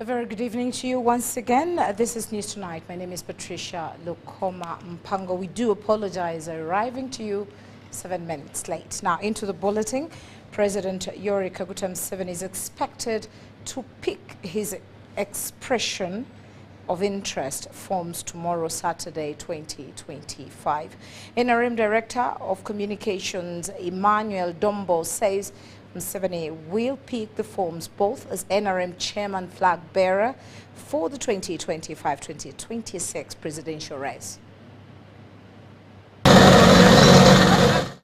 A very good evening to you once again. This is News Tonight. My name is Patrcia Lukoma Mpango. We do apologize arriving to you 7 minutes late. Now into the bulletin. President Yoweri Kaguta Museveni is expected to pick his expression of interest forms tomorrow, Saturday, 2025. NRM Director of Communications Emmanuel Dombo says Museveni will pick the forms both as NRM chairman flag bearer for the 2025-2026 presidential race.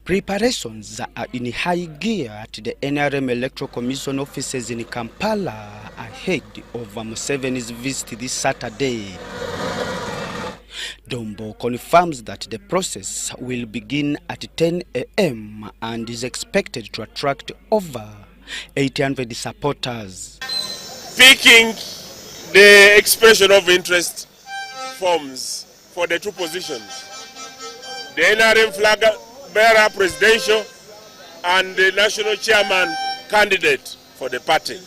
Preparations are in high gear at the NRM Electoral Commission offices in Kampala ahead of Museveni's visit this Saturday. Dombo confirms that the process will begin at 10 a.m. and is expected to attract over 800 supporters. Picking the expression of interest forms for the two positions, the NRM flag bearer presidential and the national chairman candidate for the party.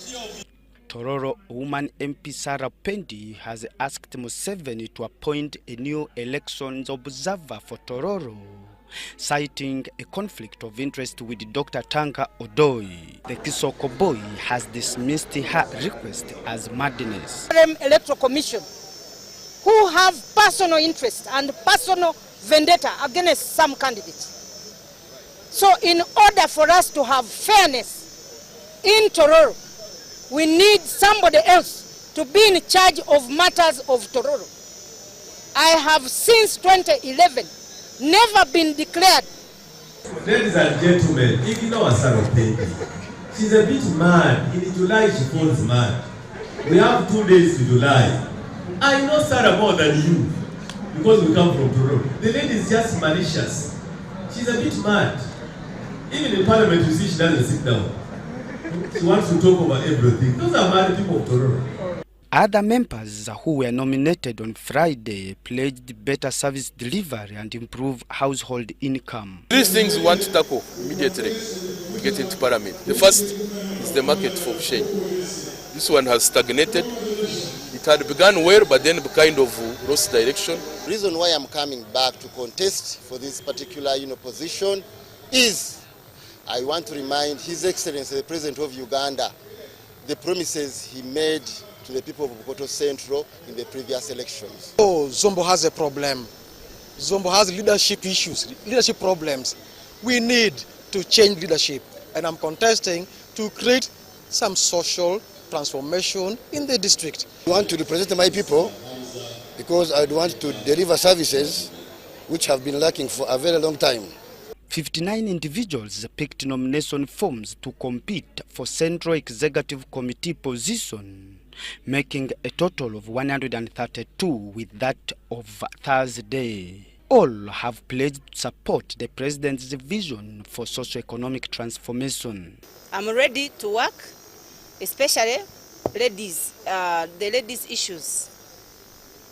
Tororo woman MP Sarah Pendi has asked Museveni to appoint a new elections observer for Tororo, citing a conflict of interest with Dr. Tanka Odoi. The Kisoko boy has dismissed her request as madness. Electoral Commission, who have personal interest and personal vendetta against some candidates. So in order for us to have fairness in Tororo, we need somebody else to be in charge of matters of Tororo. I have since 2011 never been declared. Ladies and gentlemen, ignore Sarah Mpigi. She's a bit mad. In July she falls mad. We have 2 days to July. I know Sarah more than you because we come from Tororo. The lady is just malicious. She's a bit mad. Even in Parliament you see she doesn't sit down. She wants to talk over everything. Those are mad people of Tororo. Other members who were nominated on Friday pledged better service delivery and improve household income. These things we want to tackle immediately. We get into Parliament. The first is the market for shade. This one has stagnated. It had begun well, but then kind of lost direction. The reason why I'm coming back to contest for this particular position is I want to remind His Excellency, the President of Uganda, the promises he made to the people of Bukoto Central in the previous elections. Oh, Zombo has a problem. Zombo has leadership issues, leadership problems. We need to change leadership, and I'm contesting to create some social transformation in the district. I want to represent my people because I want to deliver services which have been lacking for a very long time. 59 individuals picked nomination forms to compete for Central Executive Committee position, making a total of 132 with that of Thursday. All have pledged to support the President's vision for socio-economic transformation. I'm ready to work, especially ladies, the ladies' issues.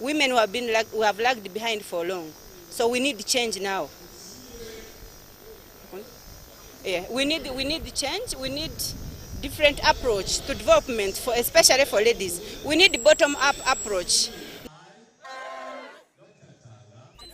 Women who have lagged behind for long, so we need change now. Yeah, we need change. We need different approach to development, especially for ladies. We need bottom-up approach.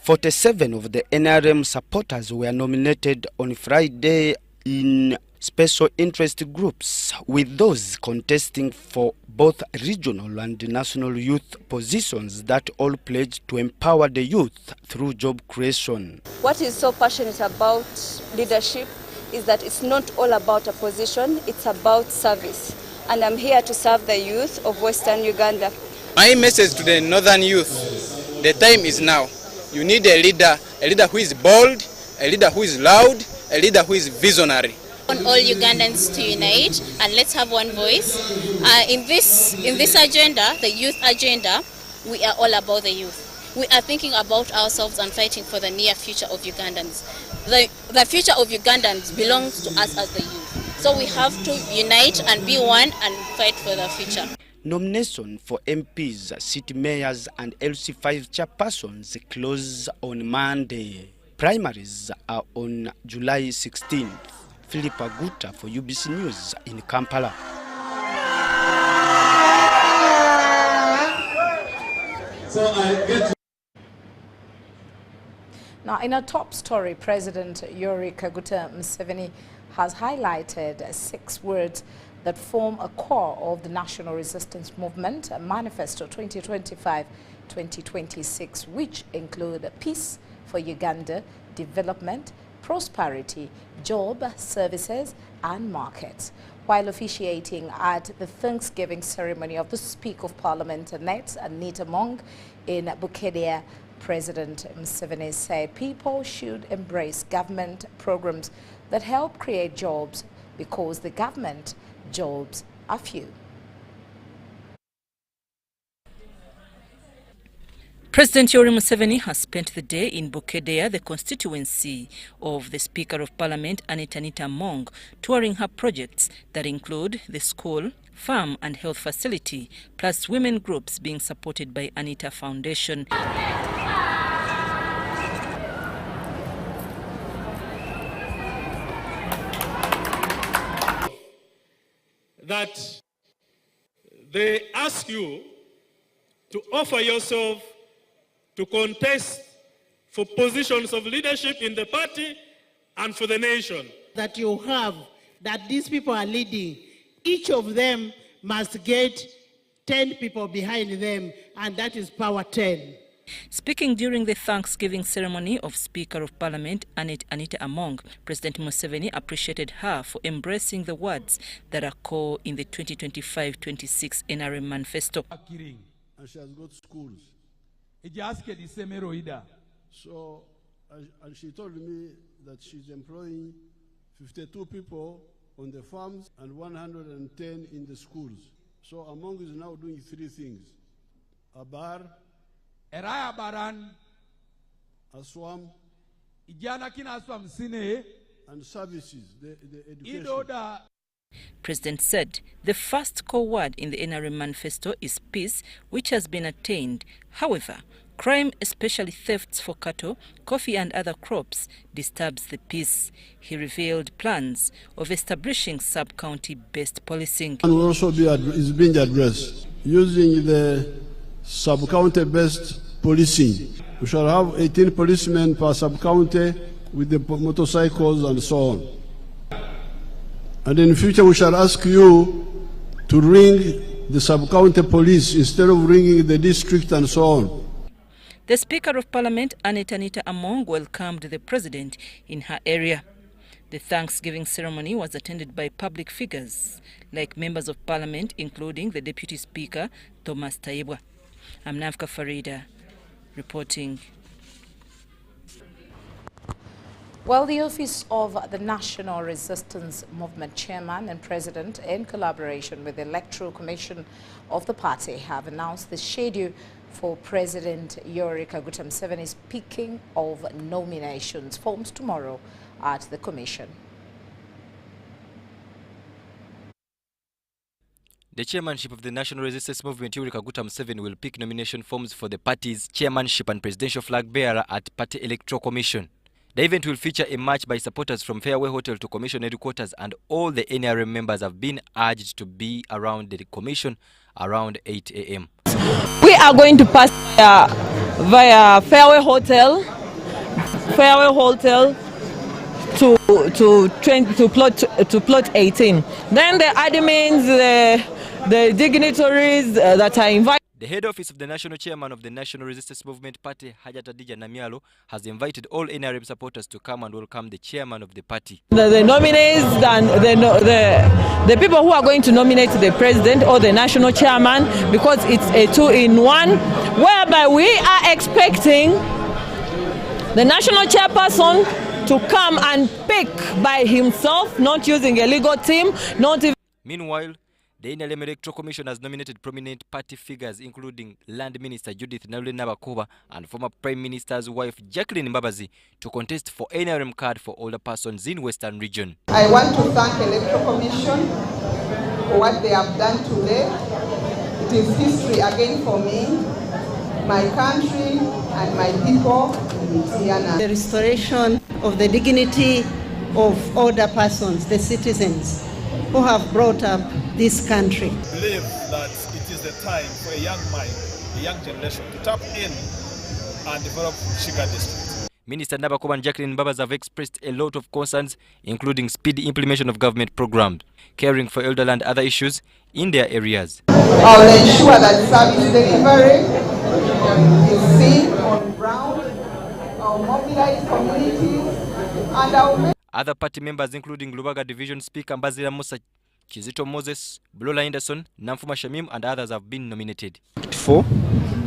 47 of the NRM supporters were nominated on Friday in special interest groups, with those contesting for both regional and national youth positions that all pledged to empower the youth through job creation. What is so passionate about leadership is that it's not all about a position, it's about service. And I'm here to serve the youth of Western Uganda. My message to the northern youth, the time is now. You need a leader who is bold, a leader who is loud, a leader who is visionary. I want all Ugandans to unite and let's have one voice. In this agenda, the youth agenda, we are all about the youth. We are thinking about ourselves and fighting for the near future of Ugandans. The future of Ugandans belongs to us as the youth. So we have to unite and be one and fight for the future. Nomination for MPs, city mayors and LC5 chairpersons close on Monday. Primaries are on July 16th. Philip Aguta for UBC News in Kampala. So I get to. Now, in a top story, President Yoweri Kaguta Museveni has highlighted 6 words that form a core of the National Resistance Movement Manifesto 2025-2026, which include peace for Uganda, development, prosperity, job, services, and markets. While officiating at the Thanksgiving ceremony of the Speaker of Parliament, Anita Among, in Bukedea, President Museveni said people should embrace government programs that help create jobs because the government jobs are few. President Yoweri Museveni has spent the day in Bukedea, the constituency of the Speaker of Parliament, Anita Among, touring her projects that include the school, farm and health facility, plus women groups being supported by Anita Foundation. That they ask you to offer yourself to contest for positions of leadership in the party and for the nation. That you have, that these people are leading, each of them must get 10 people behind them, and that is power 10. Speaking during the Thanksgiving ceremony of Speaker of Parliament Anita Among, President Museveni appreciated her for embracing the words that are core in the 2025-26 NRM manifesto. And she has got schools. So, and she told me that she's employing 52 people on the farms and 110 in the schools. So Among is now doing 3 things: a bar, Aswam, and services, the education. President said the first core word in the NRM manifesto is peace, which has been attained. However, crime, especially thefts for cattle, coffee and other crops, disturbs the peace. He revealed plans of establishing sub-county-based policing. And will also is being addressed using the sub-county-based policing. We shall have 18 policemen per sub-county with the motorcycles and so on. And in the future, we shall ask you to ring the sub-county police instead of ringing the district and so on. The Speaker of Parliament, Anita Among, welcomed the President in her area. The Thanksgiving ceremony was attended by public figures, like members of Parliament, including the Deputy Speaker, Thomas Taibwa. I'm Navka Farida, reporting. Well, the Office of the National Resistance Movement Chairman and President, in collaboration with the Electoral Commission of the party, have announced the schedule for President Yoweri Kaguta Museveni's picking of nominations forms tomorrow at the Commission. The chairmanship of the National Resistance Movement, Yoweri Kaguta Museveni, will pick nomination forms for the party's chairmanship and presidential flag bearer at Party Electoral Commission. The event will feature a march by supporters from Fairway Hotel to Commission headquarters, and all the NRM members have been urged to be around the Commission around 8 a.m. We are going to pass via Fairway Hotel to plot 18. Then the admins, the dignitaries that are invited. The head office of the national chairman of the National Resistance Movement Party, Hajat Adija Namialo, has invited all NRM supporters to come and welcome the chairman of the party. The nominees and the people who are going to nominate the president or the national chairman, because it's a 2-in-1, whereby we are expecting the national chairperson to come and pick by himself, not using a legal team, not even. Meanwhile, the NRM Electoral Commission has nominated prominent party figures, including Land Minister Judith Nabakoba and former Prime Minister's wife Jacqueline Mbabazi, to contest for NRM card for older persons in Western Region. I want to thank Electoral Commission for what they have done today. It is history again for me, my country, and my people in Tiana. The restoration of the dignity of older persons, the citizens who have brought up this country. I believe that it is the time for a young mind the young generation to tap in and develop Shiga district. Minister Nabakoba and Jacqueline Babas have expressed a lot of concerns, including speedy implementation of government programs, caring for elderly and other issues in their areas. I'll ensure that service delivery is seen on ground. I'll mobilize communities and I'll make... Other party members, including Lubaga Division Speaker Mbazira Musa, Kizito Moses, Blola Anderson, Namfuma Shamim, and others have been nominated.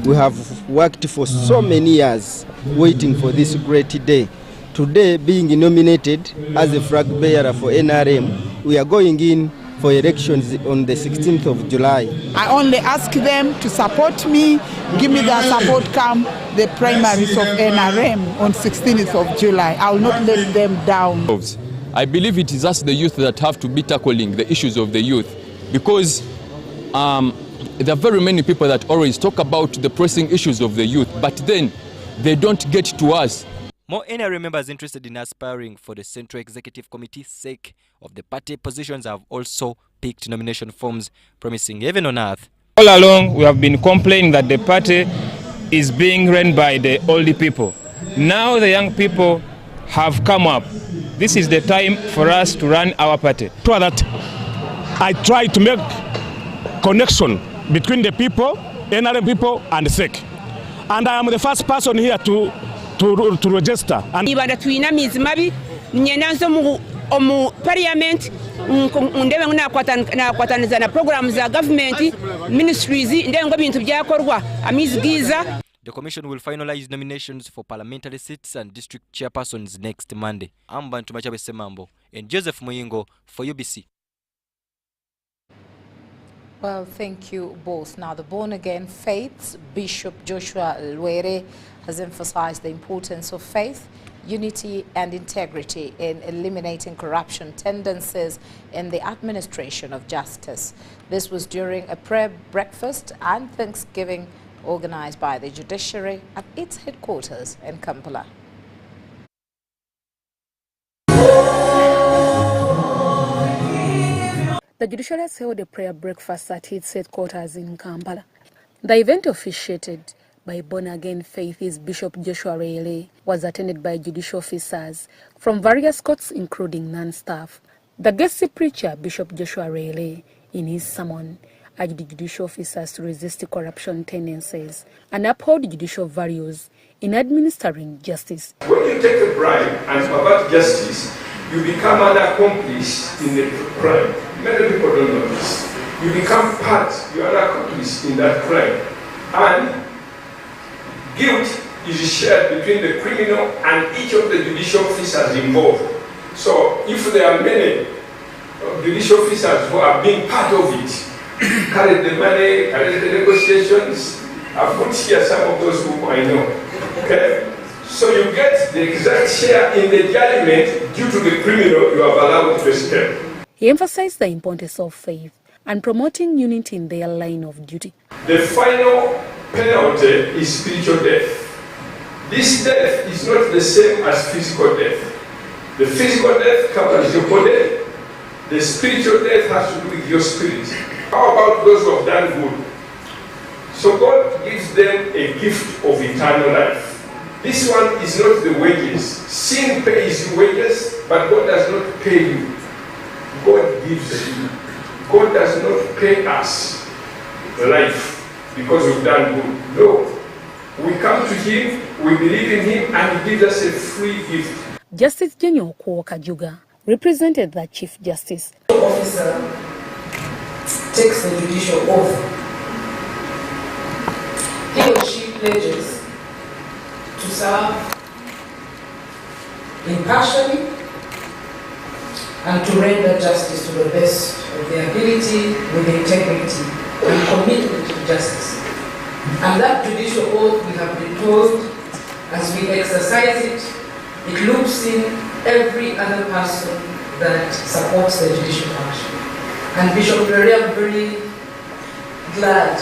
We have worked for so many years waiting for this great day. Today, being nominated as a flag bearer for NRM, we are going in for elections on the 16th of July. I only ask them to support me, give me their support come the primaries of NRM on 16th of July. I will not let them down. I believe it is us, the youth, that have to be tackling the issues of the youth, because there are very many people that always talk about the pressing issues of the youth, but then they don't get to us. More NRM members interested in aspiring for the Central Executive Committee sake of the party positions have also picked nomination forms, promising heaven on earth. All along, we have been complaining that the party is being run by the old people. Now the young people have come up. This is the time for us to run our party. So that I try to make connection between the people, NRM people, and the SEC. And I am the first person here to register. Ibanda tuina mizmabi nyenanzo mu parliament ndebe nakwataniza na programs za government ministries ndengo bintu byakorwa amizigiza. The commission will finalize nominations for parliamentary seats and district chairpersons next Monday. I'm Bantu Machabe Semambo and Joseph Muyingo for UBC. Well, thank you both. Now, the born-again faiths, Bishop Joshua Lwere has emphasized the importance of faith, unity and integrity in eliminating corruption tendencies in the administration of justice. This was during a prayer breakfast and Thanksgiving organized by the Judiciary at its headquarters in Kampala. The Judiciary has held a prayer breakfast at its headquarters in Kampala. The event, officiated by born-again faithist Bishop Joshua Lwere, was attended by judicial officers from various courts, including non-staff. The guest preacher, Bishop Joshua Lwere, in his sermon, urged the judicial officers to resist corruption tendencies and uphold judicial values in administering justice. When you take a bribe and pervert justice, you become an accomplice in the crime. Many people don't know this. You become part, you are an accomplice in that crime. And guilt is shared between the criminal and each of the judicial officers involved. So if there are many judicial officers who are being part of it, carry the money, carry the negotiations, I've put here some of those who I know. Okay? So you get the exact share in the judgment due to the criminal you have allowed to escape. He emphasized the importance of faith and promoting unity in their line of duty. The final penalty is spiritual death. This death is not the same as physical death. The physical death covers your body. The spiritual death has to do with your spirit. How about those who have done good? So God gives them a gift of eternal life. This one is not the wages. Sin pays you wages, but God does not pay you. God gives you. God does not pay us life because we've done good. No. We come to Him, we believe in Him, and He gives us a free gift. Justice General Kajuga represented the Chief Justice. The officer takes the judicial oath. He or she pledges to serve impartially and to render justice to the best of their ability with integrity and commitment to justice. And that judicial oath, we have been told, as we exercise it, it loops in every other person that supports the judicial function. And Bishop Lwere, I'm very glad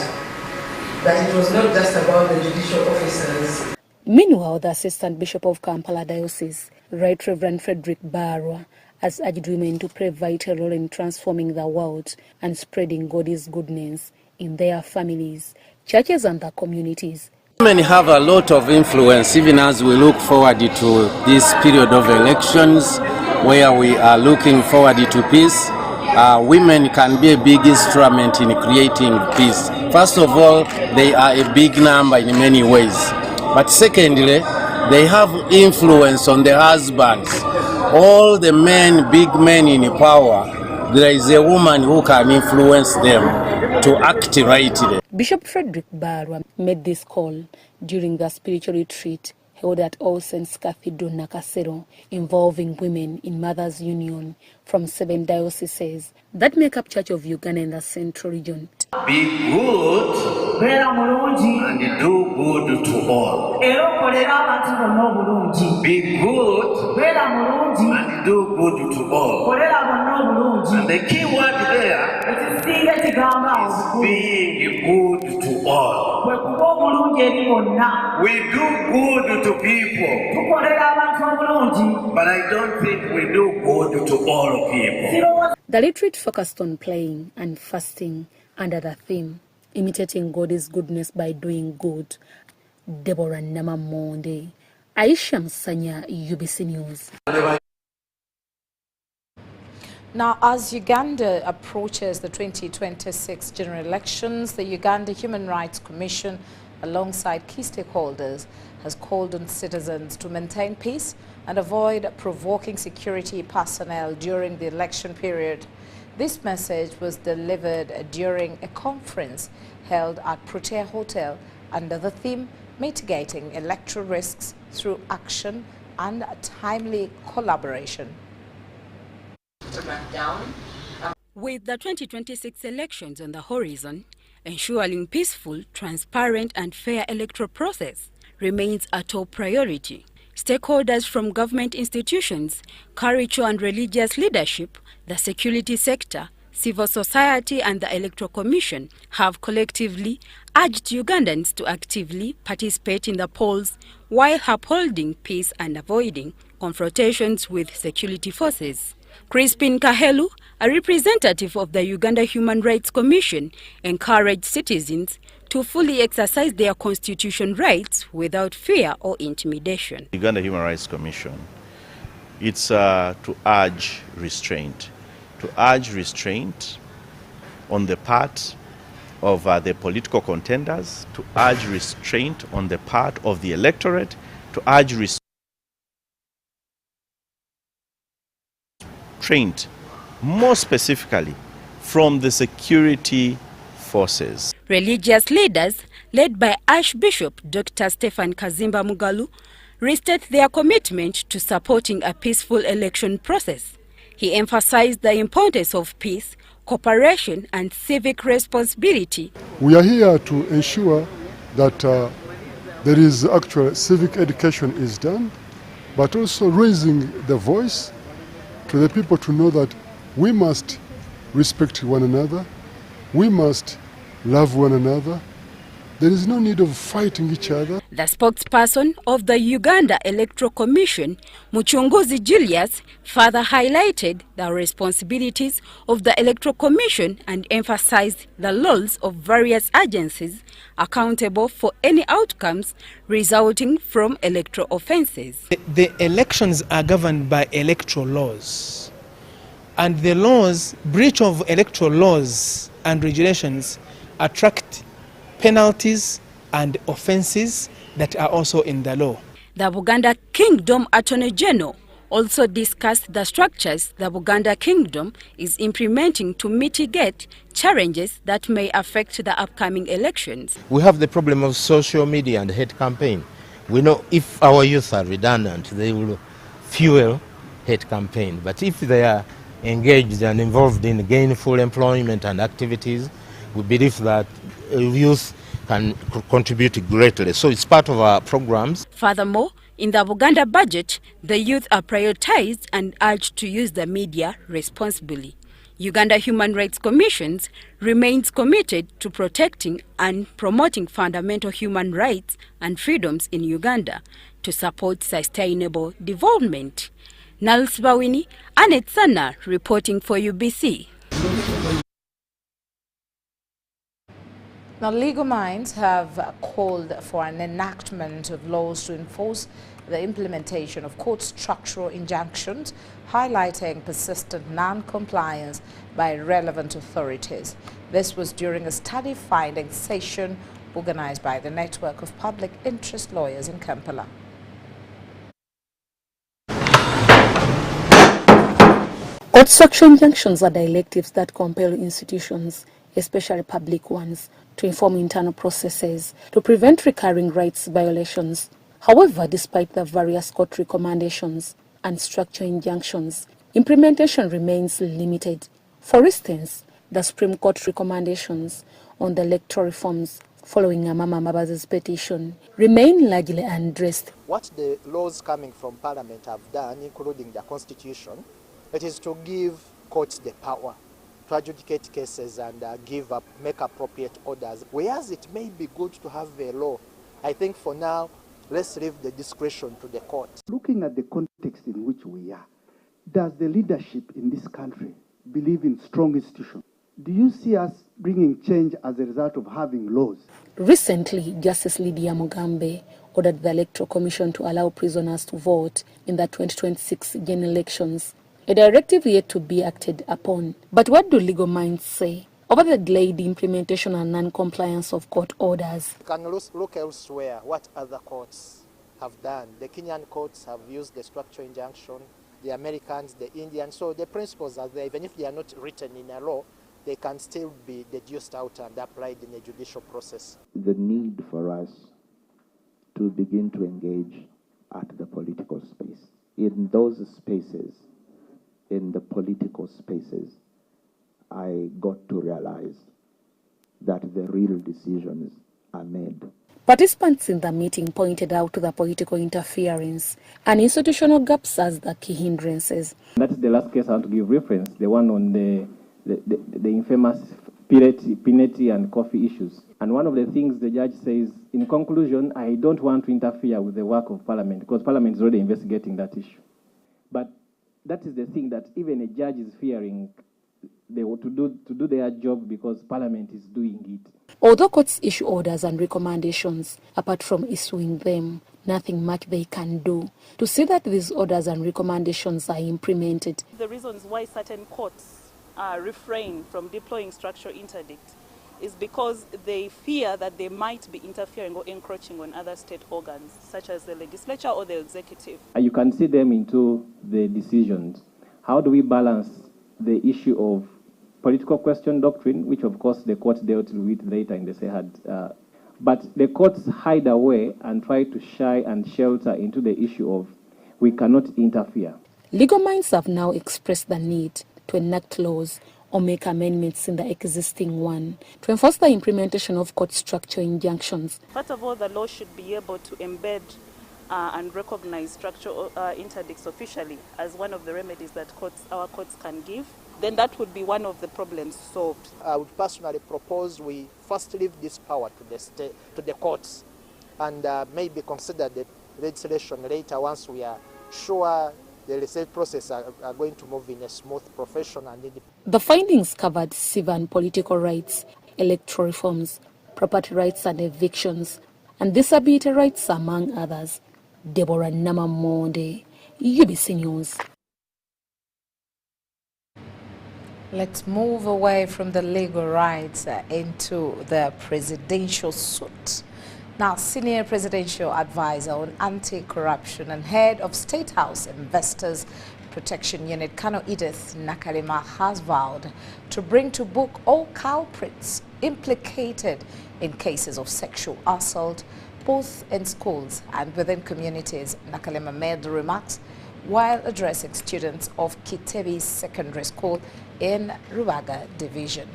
that it was not just about the judicial officers. Meanwhile, the Assistant Bishop of Kampala Diocese, Right Reverend Frederick Barwa, has urged women to play a vital role in transforming the world and spreading God's goodness in their families, churches and the communities. Women have a lot of influence even as we look forward to this period of elections where we are looking forward to peace. Women can be a big instrument in creating peace. First of all, they are a big number in many ways. But secondly, they have influence on the husbands. All the men, big men in power, there is a woman who can influence them to act rightly. Bishop Frederick Barwa made this call during the spiritual retreat held at All Saints Cathedral, Nakasero, involving women in Mothers' Union from 7 dioceses that make up Church of Uganda in the Central Region. Be good and do good to all. Be good and do good to all. And the key word there is being good to all. We do good to people, but I don't think we do good to all people. The retreat focused on praying and fasting under the theme, imitating God's goodness by doing good. Deborah Namamonde, Aisha Msanya, UBC News. Now, as Uganda approaches the 2026 general elections, the Uganda Human Rights Commission, alongside key stakeholders, has called on citizens to maintain peace and avoid provoking security personnel during the election period. This message was delivered during a conference held at Protea Hotel under the theme Mitigating Electoral Risks Through Action and Timely Collaboration. With the 2026 elections on the horizon, ensuring peaceful, transparent and fair electoral process remains a top priority. Stakeholders from government institutions, cultural and religious leadership, the security sector, civil society and the Electoral Commission have collectively urged Ugandans to actively participate in the polls while upholding peace and avoiding confrontations with security forces. Crispin Kahelu, a representative of the Uganda Human Rights Commission, encouraged citizens to fully exercise their constitutional rights without fear or intimidation. Uganda Human Rights Commission, it's to urge restraint. To urge restraint on the part of the political contenders, to urge restraint on the part of the electorate, to urge restraint more specifically from the security forces. Religious leaders, led by Archbishop Dr. Stephen Kazimba Mugalu, restate their commitment to supporting a peaceful election process. He emphasized the importance of peace, cooperation and civic responsibility. We are here to ensure that there is actual civic education is done, but also raising the voice to the people to know that we must respect one another, we must love one another. There is no need of fighting each other. The spokesperson of the Uganda Electoral Commission, Muchunguzi Julius, further highlighted the responsibilities of the Electoral Commission and emphasized the roles of various agencies accountable for any outcomes resulting from electoral offences. The elections are governed by electoral laws, and the laws, breach of electoral laws and regulations attract penalties and offences that are also in the law. The Buganda Kingdom Attorney General also discussed the structures the Buganda Kingdom is implementing to mitigate challenges that may affect the upcoming elections. We have the problem of social media and hate campaign. We know if our youth are redundant, they will fuel hate campaign. But if they are engaged and involved in gainful employment and activities, we believe that youth can contribute greatly. So it's part of our programs. Furthermore, in the Buganda budget, the youth are prioritized and urged to use the media responsibly. Uganda Human Rights Commission remains committed to protecting and promoting fundamental human rights and freedoms in Uganda to support sustainable development. Nals Bawini, Nansana, reporting for UBC. Now, legal minds have called for an enactment of laws to enforce the implementation of court structural injunctions, highlighting persistent non-compliance by relevant authorities. This was during a study-finding session organized by the Network of Public Interest Lawyers in Kampala. Court structural injunctions are directives that compel institutions, especially public ones, to inform internal processes to prevent recurring rights violations. However, despite the various court recommendations and structural injunctions, implementation remains limited. For instance, the Supreme Court recommendations on the electoral reforms following Amama Mbabazi's petition remain largely unaddressed. What the laws coming from Parliament have done, including the Constitution, it is to give courts the power to adjudicate cases and make appropriate orders. Whereas it may be good to have a law, I think for now, let's leave the discretion to the courts. Looking at the context in which we are, does the leadership in this country believe in strong institutions? Do you see us bringing change as a result of having laws? Recently, Justice Lydia Mugambe ordered the Electoral Commission to allow prisoners to vote in the 2026 general elections, a directive yet to be acted upon. But what do legal minds say over the delayed implementation and non-compliance of court orders? You can look elsewhere what other courts have done. The Kenyan courts have used the structural injunction, the Americans, the Indians. So the principles are there. Even if they are not written in a law, they can still be deduced out and applied in a judicial process. The need for us to begin to engage at the political space. In those spaces, in the political spaces, I got to realize that the real decisions are made. Participants in the meeting pointed out the political interference and institutional gaps as the key hindrances. That's the last case I want to give reference, the one on the infamous Pineti and coffee issues. And one of the things the judge says, in conclusion, I don't want to interfere with the work of Parliament because Parliament is already investigating that issue. But that is the thing that even a judge is fearing they want to do their job because Parliament is doing it. Although courts issue orders and recommendations, apart from issuing them, nothing much they can do to see that these orders and recommendations are implemented. The reasons why certain courts refrain from deploying structural interdict is because they fear that they might be interfering or encroaching on other state organs, such as the legislature or the executive. You can see them into the decisions. How do we balance the issue of political question doctrine, which of course the court dealt with later in the Sehad, but the courts hide away and try to shy and shelter into the issue of we cannot interfere. Legal minds have now expressed the need to enact laws or make amendments in the existing one to enforce the implementation of court structure injunctions. First of all, the law should be able to embed and recognize structural interdicts officially as one of the remedies that our courts can give. Then that would be one of the problems solved. I would personally propose we first leave this power to the courts and maybe consider the legislation later once we are sure the research process are going to move in a smooth, professional and independent. The findings covered civil and political rights, electoral reforms, property rights and evictions, and disability rights, among others. Deborah Namamonde, UBC News. Let's move away from the legal rights into the presidential suit. Now, Senior Presidential Advisor on Anti-Corruption and Head of State House Investors Protection Unit, Kano Edith Nakalema, has vowed to bring to book all culprits implicated in cases of sexual assault, both in schools and within communities. Nakalema made the remarks while addressing students of Kitebi Secondary School in Rubaga Division.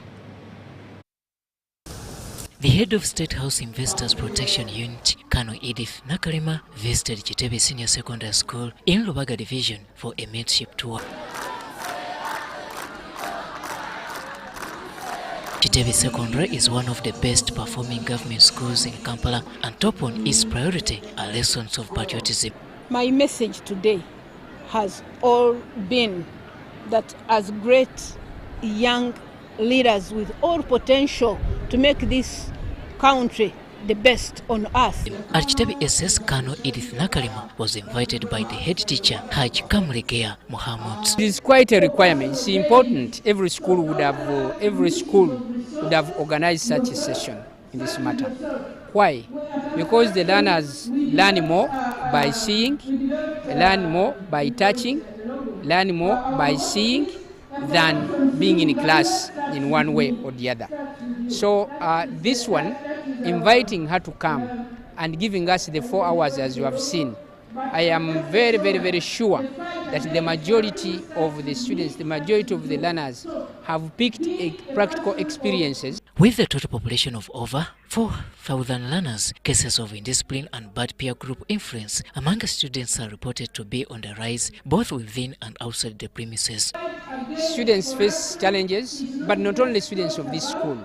The head of State House Investors Protection Unit, Kano Edith Nakalema, visited Kitebi Senior Secondary School in Rubaga Division for a mentorship tour. Kitebi Secondary is one of the best performing government schools in Kampala, and top on its priority are lessons of patriotism. My message today has all been that as great young leaders with all potential to make this country the best on earth. At Kitebi SS, Colonel Edith Nakalima was invited by the head teacher, Haj Kamlegea Mohammed. It is quite a requirement. It's important. Every school would have organized such a session in this matter. Why? Because the learners learn more by seeing, learn more by touching, learn more by seeing than being in class in one way or the other. So this one, inviting her to come and giving us the 4 hours as you have seen, I am very, very, very sure that the majority of the students, the majority of the learners have picked practical experiences. With a total population of over 4,000 learners, cases of indiscipline and bad peer group influence among students are reported to be on the rise both within and outside the premises. Students face challenges, but not only students of this school.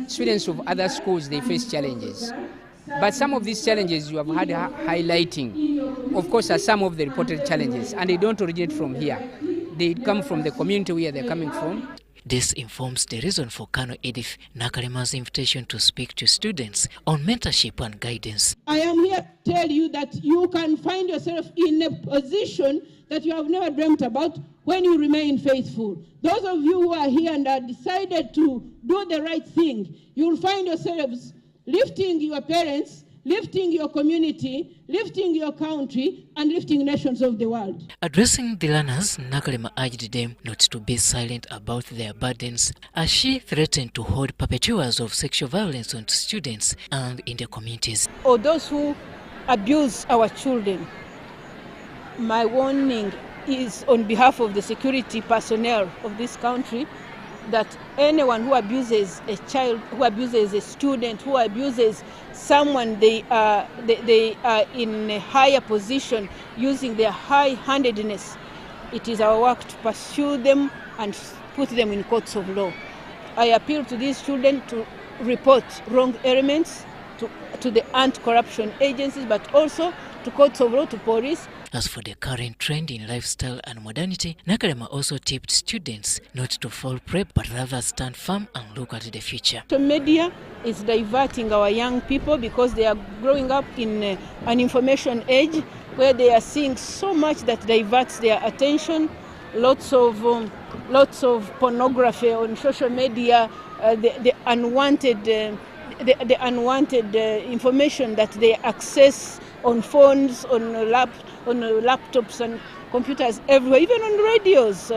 Students of other schools, they face challenges. But some of these challenges you have had highlighting, of course, are some of the reported challenges, and they don't originate from here. They come from the community where they're coming from. This informs the reason for Colonel Edith Nakalima's invitation to speak to students on mentorship and guidance. I am here to tell you that you can find yourself in a position that you have never dreamt about when you remain faithful. Those of you who are here and are decided to do the right thing, you will find yourselves lifting your parents, lifting your community, lifting your country, and lifting nations of the world. Addressing the learners, Nakalima urged them not to be silent about their burdens, as she threatened to hold perpetrators of sexual violence onto students and in their communities. Or those who abuse our children, my warning is on behalf of the security personnel of this country, that anyone who abuses a child, who abuses a student, who abuses someone, they are in a higher position using their high-handedness. It is our work to pursue them and put them in courts of law. I appeal to these children to report wrong elements to the anti-corruption agencies, but also to courts of law, to police. As for the current trend in lifestyle and modernity, Nakalima also tipped students not to fall prey but rather stand firm and look at the future. The media is diverting our young people because they are growing up in an information age where they are seeing so much that diverts their attention. Lots of pornography on social media, the unwanted information that they access on phones, on laptops and computers everywhere, even on radios,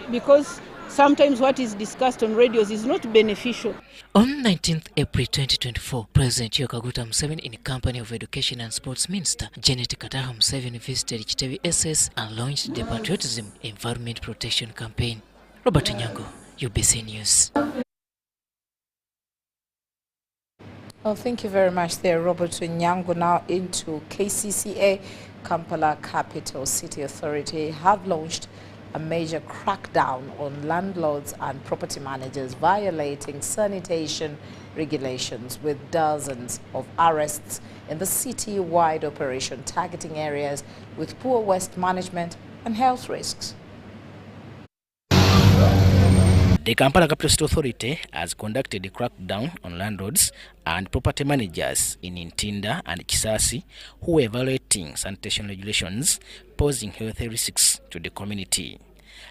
because sometimes what is discussed on radios is not beneficial. On 19th April 2024, President Kaguta Museveni, in company of Education and Sports Minister Janet Kataha Museveni, visited Kitebi SS and launched the Patriotism Environment Protection Campaign. Robert Nyango, UBC News. Well, thank you very much there, Robert Nyango. Now into KCCA. Kampala Capital City Authority have launched a major crackdown on landlords and property managers violating sanitation regulations, with dozens of arrests in the city-wide operation targeting areas with poor waste management and health risks. The Kampala Capital City Authority has conducted a crackdown on landlords and property managers in Ntinda and Kisasi who were violating sanitation regulations, posing health risks to the community.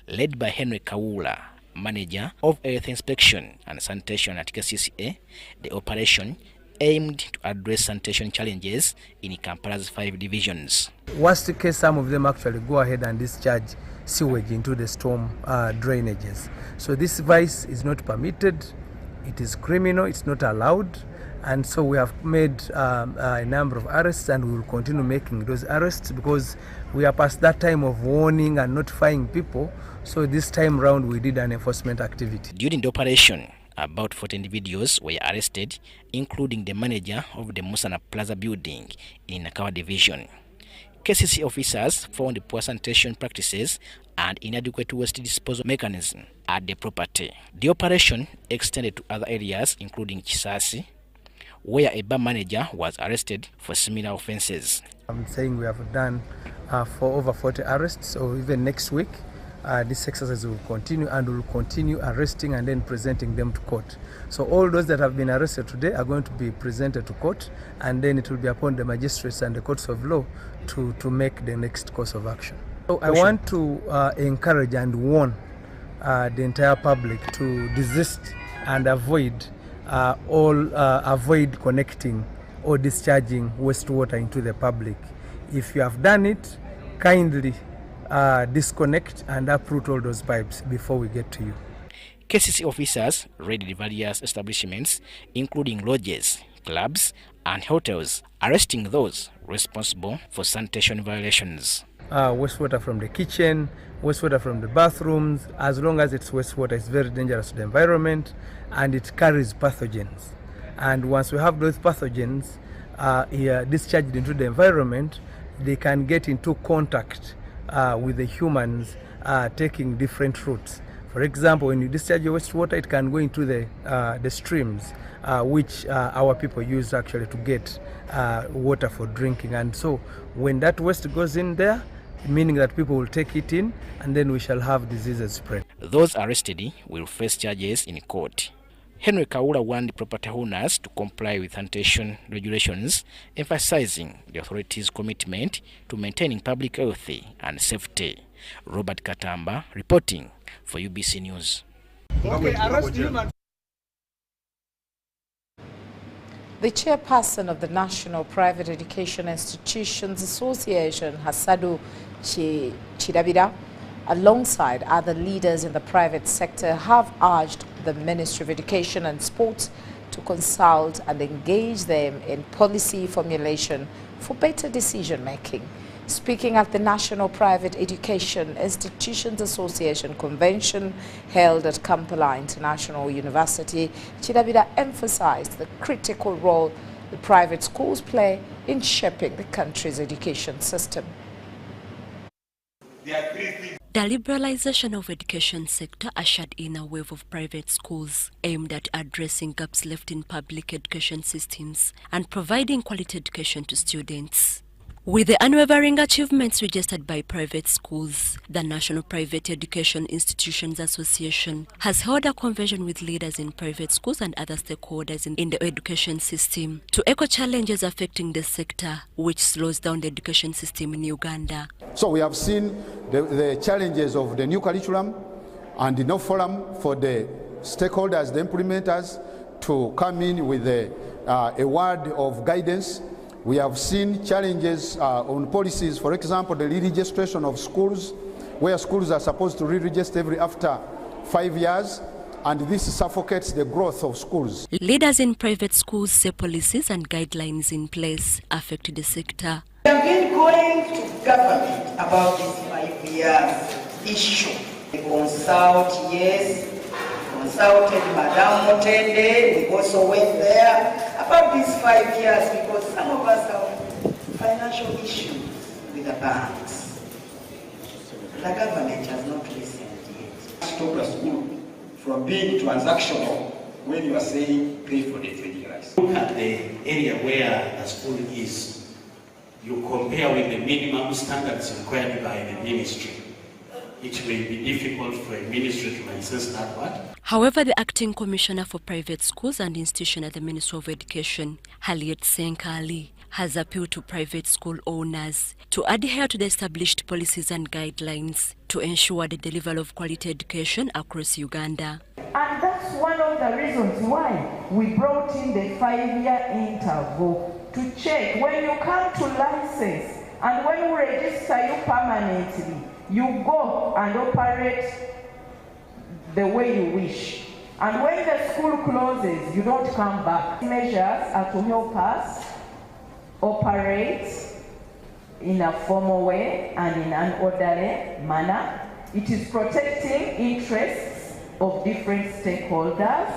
Led by Henry Kawula, manager of health inspection and sanitation at KCCA, the operation aimed to address sanitation challenges in Kampala's 5 divisions. Worst case, some of them actually go ahead and discharge sewage into the storm drainages. So this vice is not permitted, it is criminal, it's not allowed, and so we have made a number of arrests, and we will continue making those arrests because we are past that time of warning and notifying people. So this time round we did an enforcement activity. During the operation, about 40 individuals were arrested, including the manager of the Nansana Plaza building in Nakawa division. KCCA officers found poor sanitation practices and inadequate waste disposal mechanism at the property. The operation extended to other areas, including Kisasi, where a bar manager was arrested for similar offenses. I'm saying we have done for over 40 arrests, so even next week this exercise will continue, and will continue arresting and then presenting them to court. So all those that have been arrested today are going to be presented to court, and then it will be upon the magistrates and the courts of law to make the next course of action. So I want to encourage and warn the entire public to desist and avoid connecting or discharging wastewater into the public. If you have done it, kindly disconnect and uproot all those pipes before we get to you. KCCA officers raided various establishments, including lodges, clubs, and hotels, arresting those responsible for sanitation violations. Wastewater from the kitchen, wastewater from the bathrooms, as long as it's wastewater, it's very dangerous to the environment and it carries pathogens. And once we have those pathogens discharged into the environment, they can get into contact with the humans taking different routes. For example, when you discharge your wastewater, it can go into the streams, which our people use actually to get water for drinking. And so when that waste goes in there, meaning that people will take it in, and then we shall have diseases spread. Those arrested will face charges in court. Henry Kaula warned property owners to comply with sanitation regulations, emphasizing the authorities' commitment to maintaining public health and safety. Robert Katamba reporting for UBC News. Okay, the chairperson of the National Private Education Institutions Association, Hasadu Chidabida, alongside other leaders in the private sector, have urged the Ministry of Education and Sports to consult and engage them in policy formulation for better decision-making. Speaking at the National Private Education Institutions Association convention held at Kampala International University, Chidabida emphasized the critical role the private schools play in shaping the country's education system. The liberalization of education sector ushered in a wave of private schools aimed at addressing gaps left in public education systems and providing quality education to students. With the unwavering achievements registered by private schools, the National Private Education Institutions Association has held a convention with leaders in private schools and other stakeholders in the education system to echo challenges affecting the sector, which slows down the education system in Uganda. So we have seen the challenges of the new curriculum and no forum for the stakeholders, the implementers, to come in with a word of guidance. We have seen challenges on policies, for example, the re-registration of schools, where schools are supposed to re-register after 5 years, and this suffocates the growth of schools. Leaders in private schools say policies and guidelines in place affect the sector. We have been going to government about this 5 years issue. We consult, yes, consulted Madame Motende, we also went there about these 5 years because some of us have financial issues with the banks. The government has not listened yet. Stop the school from being transactional when you are saying pay for the training rights. Look at the area where the school is. You compare with the minimum standards required by the ministry. It will be difficult for a ministry to license that one. However, the acting commissioner for private schools and institutions at the Ministry of Education, Harriet Senkali, has appealed to private school owners to adhere to the established policies and guidelines to ensure the delivery of quality education across Uganda. And that's one of the reasons why we brought in the 5-year interval to check when you come to license and when we register you permanently, you go and operate the way you wish. And when the school closes, you don't come back. Measures are to help us operate in a formal way and in an orderly manner. It is protecting interests of different stakeholders,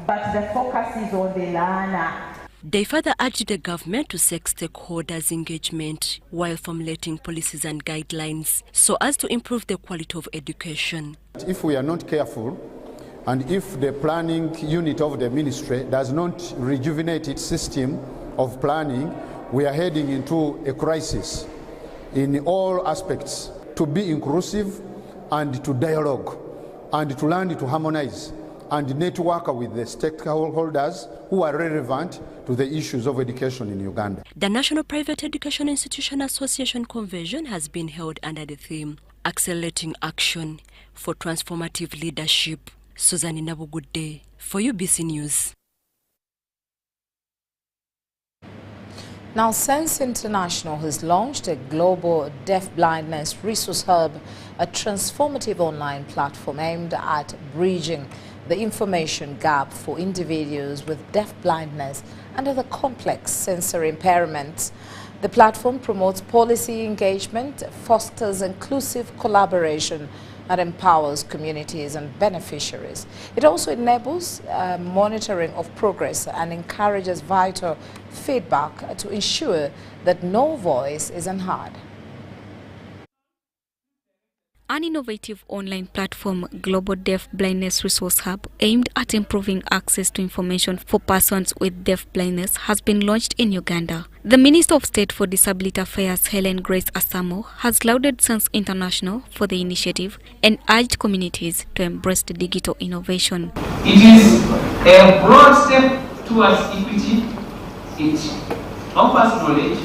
but the focus is on the learner. They further urged the government to seek stakeholders' engagement while formulating policies and guidelines so as to improve the quality of education. If we are not careful, and if the planning unit of the ministry does not rejuvenate its system of planning, we are heading into a crisis in all aspects. To be inclusive and to dialogue and to learn to harmonize and network with the stakeholders who are relevant to the issues of education in Uganda. The National Private Education Institution Association Convention has been held under the theme Accelerating Action for Transformative Leadership. Susan Inabugude for UBC News. Now, Sense International has launched a global deaf-blindness resource hub, a transformative online platform aimed at bridging the information gap for individuals with deaf-blindness and other complex sensory impairments. The platform promotes policy engagement, fosters inclusive collaboration, and empowers communities and beneficiaries. It also enables monitoring of progress and encourages vital feedback to ensure that no voice is unheard. An innovative online platform, Global Deaf Blindness Resource Hub, aimed at improving access to information for persons with deaf blindness, has been launched in Uganda. The Minister of State for Disability Affairs, Helen Grace Asamo, has lauded Sense International for the initiative and urged communities to embrace the digital innovation. It is a broad step towards equity. It offers knowledge,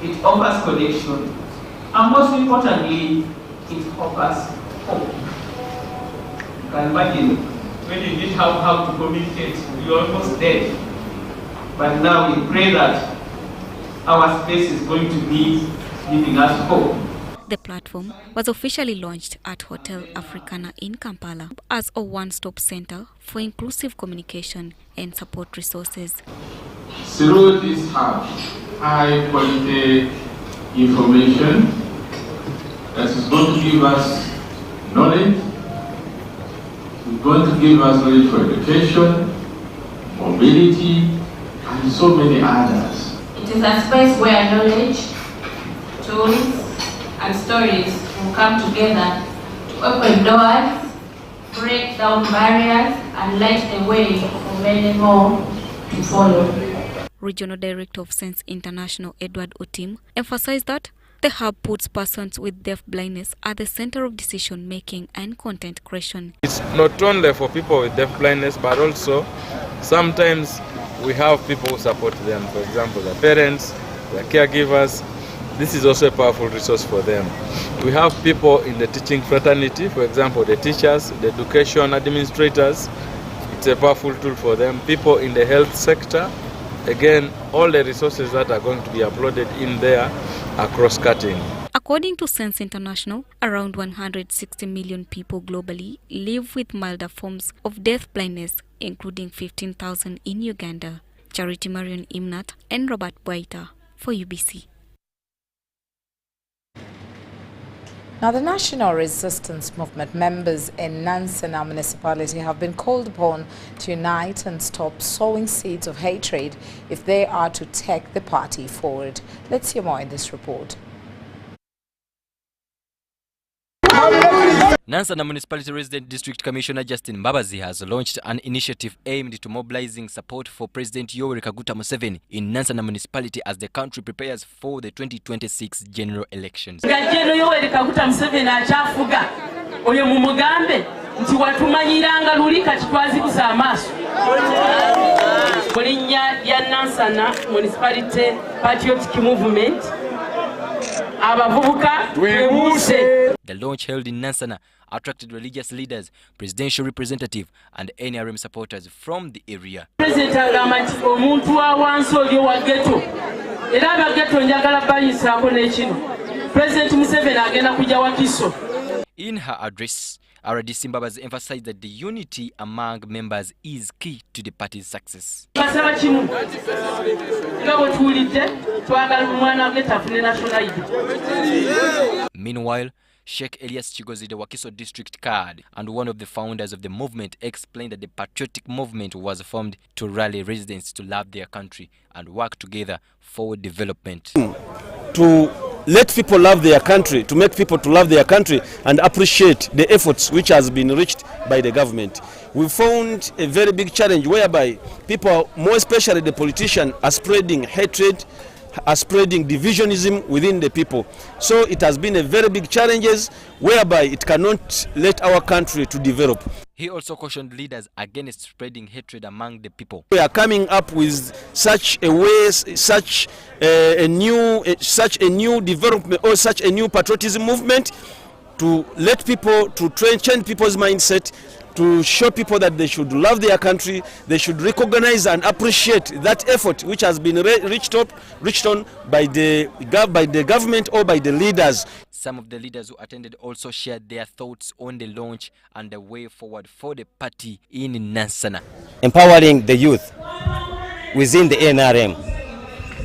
it offers connection, and most importantly, it offers hope. You can imagine when you didn't have how to communicate, you're almost dead. But now we pray that our space is going to be giving us hope. The platform was officially launched at Hotel Africana in Kampala as a one-stop center for inclusive communication and support resources. Through this hub, high-quality information that is going to give us knowledge, it's going to give us knowledge for education, mobility, and so many others. It is a space where knowledge, tools, and stories will come together to open doors, break down barriers, and light the way for many more to follow. Regional Director of Sense International, Edward Otim, emphasized that the hub puts persons with deaf blindness at the center of decision-making and content creation. It's not only for people with deaf blindness, but also sometimes we have people who support them. For example, their parents, their caregivers. This is also a powerful resource for them. We have people in the teaching fraternity, for example, the teachers, the education administrators. It's a powerful tool for them. People in the health sector. Again, all the resources that are going to be uploaded in there are cross-cutting. According to Sense International, around 160 million people globally live with milder forms of deaf blindness, including 15,000 in Uganda. Charity Marion Imnat and Robert Boita for UBC. Now, the National Resistance Movement members in Nansana municipality have been called upon to unite and stop sowing seeds of hatred if they are to take the party forward. Let's hear more in this report. Nansana Municipality Resident District Commissioner Justin Mbabazi has launched an initiative aimed to mobilizing support for President Yoweri Kaguta Museveni in Nansana Municipality as the country prepares for the 2026 general elections. Yoweri Kaguta Museveni achafuga oyo mumugambe nti watumanyiranga luli kati twazikusa amaaso. Mulinnya lya Nansana Municipality Patriotic Movement abavubuka twebuuse. The launch held in Nansana attracted religious leaders, presidential representative and NRM supporters from the area. President agamba nti omuntu wa wansi olyo wa ghetto era aba ghetto njagala bayisaako n'ekino. President Museveni agenda kujja Wakiso. In her address, RDC Mbabazi emphasized that the unity among members is key to the party's success. Basaba kimu nga bwe tuwulidde twagala omwana wa ghetto afune national ID. Meanwhile, Sheikh Elias Chigozi, the Wakiso district card and one of the founders of the movement, explained that the patriotic movement was formed to rally residents to love their country and work together for development. To let people love their country, to make people to love their country and appreciate the efforts which has been reached by the government. We found a very big challenge whereby people, more especially the politicians, are spreading hatred, are spreading divisionism within the people. So it has been a very big challenge whereby it cannot let our country to develop. He also cautioned leaders against spreading hatred among the people. We are coming up with such a way, such a new development or such a new patriotism movement to let people, to change people's mindset, to show people that they should love their country, they should recognize and appreciate that effort which has been reached on by the government or by the leaders. Some of the leaders who attended also shared their thoughts on the launch and the way forward for the party in Nansana. Empowering the youth within the NRM,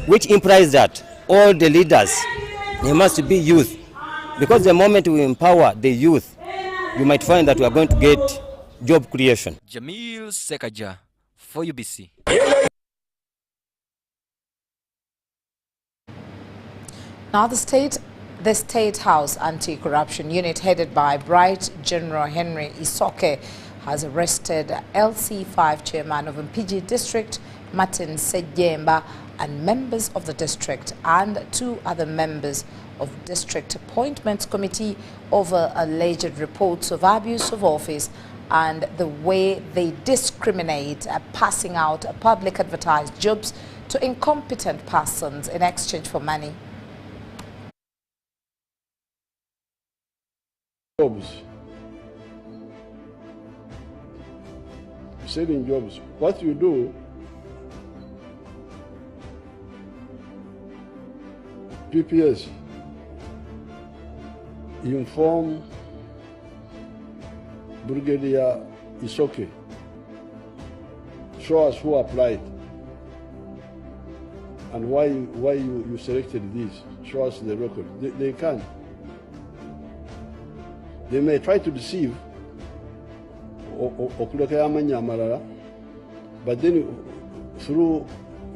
which implies that all the leaders, they must be youth. Because the moment we empower the youth, you might find that we are going to get job creation. Jamil Sekaja for UBC. Now the State House Anti-Corruption Unit headed by Bright General Henry Isoke has arrested LC5 chairman of Mpigi district Martin Sejemba and members of the district and 2 other members of district appointments committee over alleged reports of abuse of office and the way they discriminate at passing out public advertised jobs to incompetent persons in exchange for money. Jobs. Selling jobs. What you do, PPS, inform Brigadier Isoke, show us who applied and why you selected these. Show us the record. They can. They may try to deceive, but then through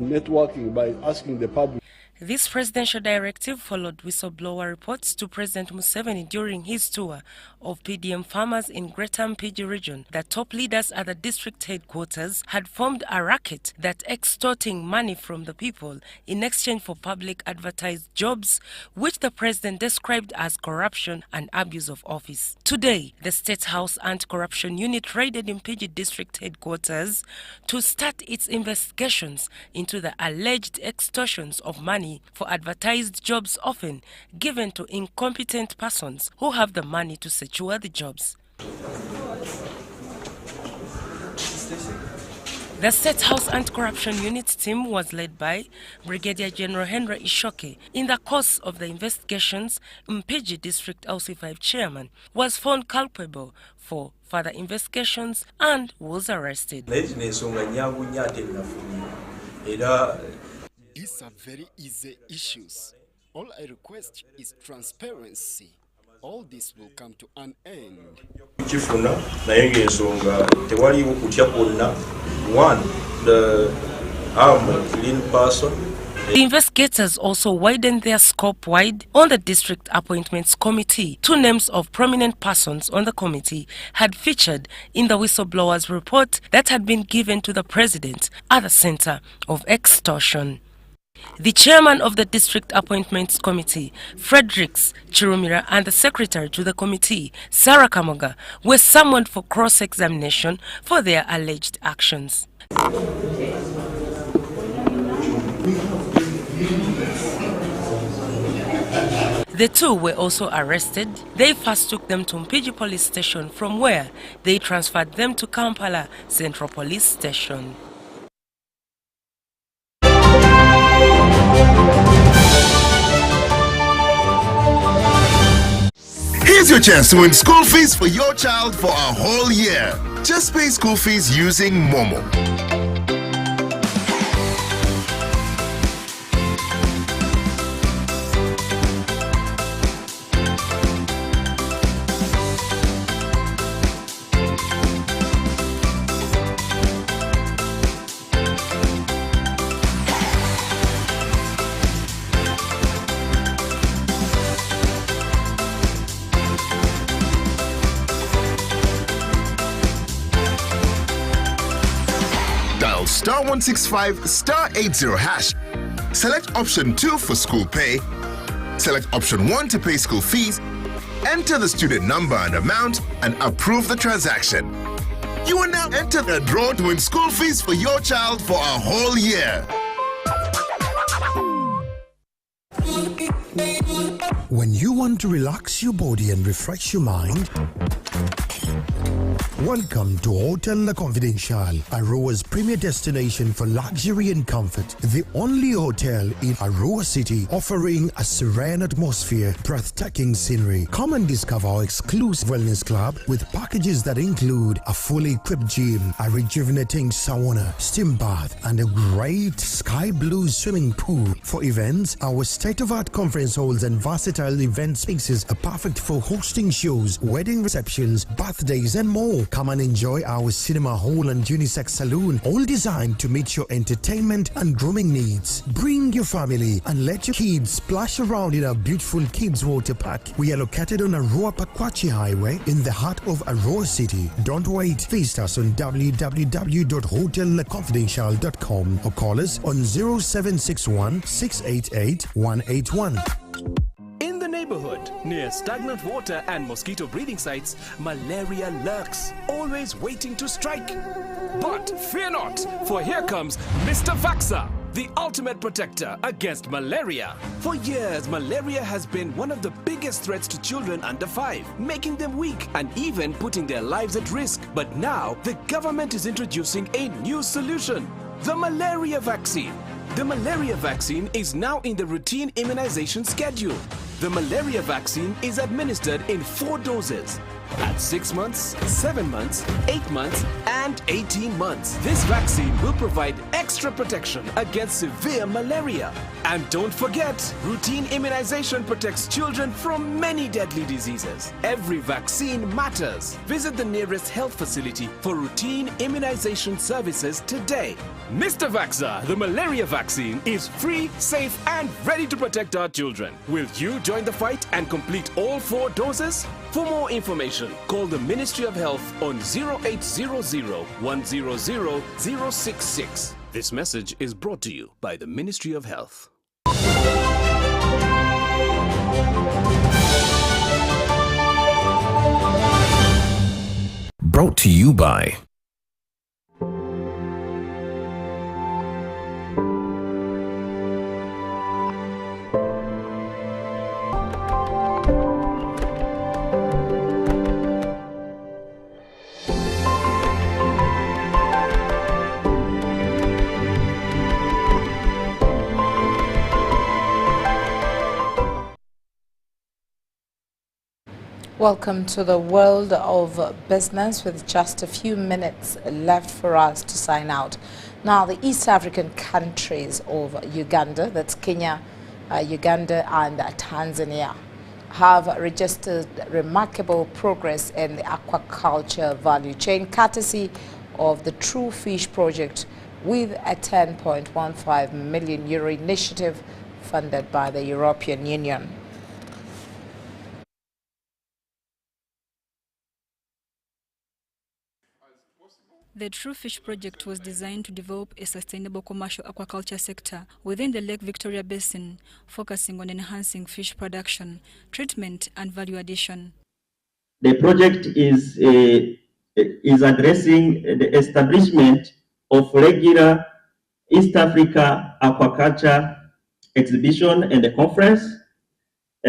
networking by asking the public. This presidential directive followed whistleblower reports to President Museveni during his tour of PDM farmers in Greater Mpigi region that top leaders at the district headquarters had formed a racket that extorting money from the people in exchange for public advertised jobs, which the president described as corruption and abuse of office. Today, the State House Anti-Corruption Unit raided Mpigi district headquarters to start its investigations into the alleged extortions of money for advertised jobs often given to incompetent persons who have the money to secure the jobs. The State House Anti-Corruption Unit team was led by Brigadier General Henry Isoke. In the course of the investigations, Mpigi District LC5 chairman was found culpable for further investigations and was arrested. These are very easy issues. All I request is transparency. All this will come to an end. The investigators also widened their scope wide on the District Appointments Committee. 2 names of prominent persons on the committee had featured in the whistleblower's report that had been given to the president at the center of extortion. The chairman of the District Appointments Committee, Fredericks Chirumira, and the secretary to the committee, Sarah Kamoga, were summoned for cross-examination for their alleged actions. The 2 were also arrested. They first took them to Mpigi Police Station, from where they transferred them to Kampala Central Police Station. Here's your chance to win school fees for your child for a whole year. Just pay school fees using Momo. Dial *165 *80#. Select option 2 for school pay. Select option 1 to pay school fees. Enter the student number and amount and approve the transaction. You are now entered a draw to win school fees for your child for a whole year. When you want to relax your body and refresh your mind, welcome to Hotel La Confidential, Aroa's premier destination for luxury and comfort. The only hotel in Aroa City offering a serene atmosphere, breathtaking scenery. Come and discover our exclusive wellness club with packages that include a fully equipped gym, a rejuvenating sauna, steam bath, and a great sky blue swimming pool. For events, our state-of-art conference halls and versatile event spaces are perfect for hosting shows, wedding receptions, birthdays, and more. Come and enjoy our cinema hall and unisex saloon, all designed to meet your entertainment and grooming needs. Bring your family and let your kids splash around in our beautiful kids water park. We are located on Aroa Aquaculture Highway in the heart of Aroa City. Don't wait. Visit us on www.hotellaconfidential.com or call us on 0761 688 181. In the neighborhood, near stagnant water and mosquito breeding sites, malaria lurks, always waiting to strike. But fear not, for here comes Mr. Vaxa, the ultimate protector against malaria. For years, malaria has been one of the biggest threats to children under 5, making them weak and even putting their lives at risk. But now, the government is introducing a new solution, the malaria vaccine. The malaria vaccine is now in the routine immunization schedule. The malaria vaccine is administered in 4 doses at 6 months, 7 months, 8 months, and 18 months. This vaccine will provide extra protection against severe malaria. And don't forget, routine immunization protects children from many deadly diseases. Every vaccine matters. Visit the nearest health facility for routine immunization services today. Mr. Vaxa, the malaria vaccine is free, safe, and ready to protect our children. Will you join the fight and complete all 4 doses? For more information, call the Ministry of Health on 0800 100 066. This message is brought to you by the Ministry of Health. Brought to you by Welcome to the world of business with just a few minutes left for us to sign out. Now, the East African countries of Uganda, that's Kenya, Uganda and Tanzania, have registered remarkable progress in the aquaculture value chain, courtesy of the True Fish project with a 10.15 million euro initiative funded by the European Union. The True Fish project was designed to develop a sustainable commercial aquaculture sector within the Lake Victoria Basin, focusing on enhancing fish production, treatment, and value addition. The project is addressing the establishment of regular East Africa aquaculture exhibition and the conference,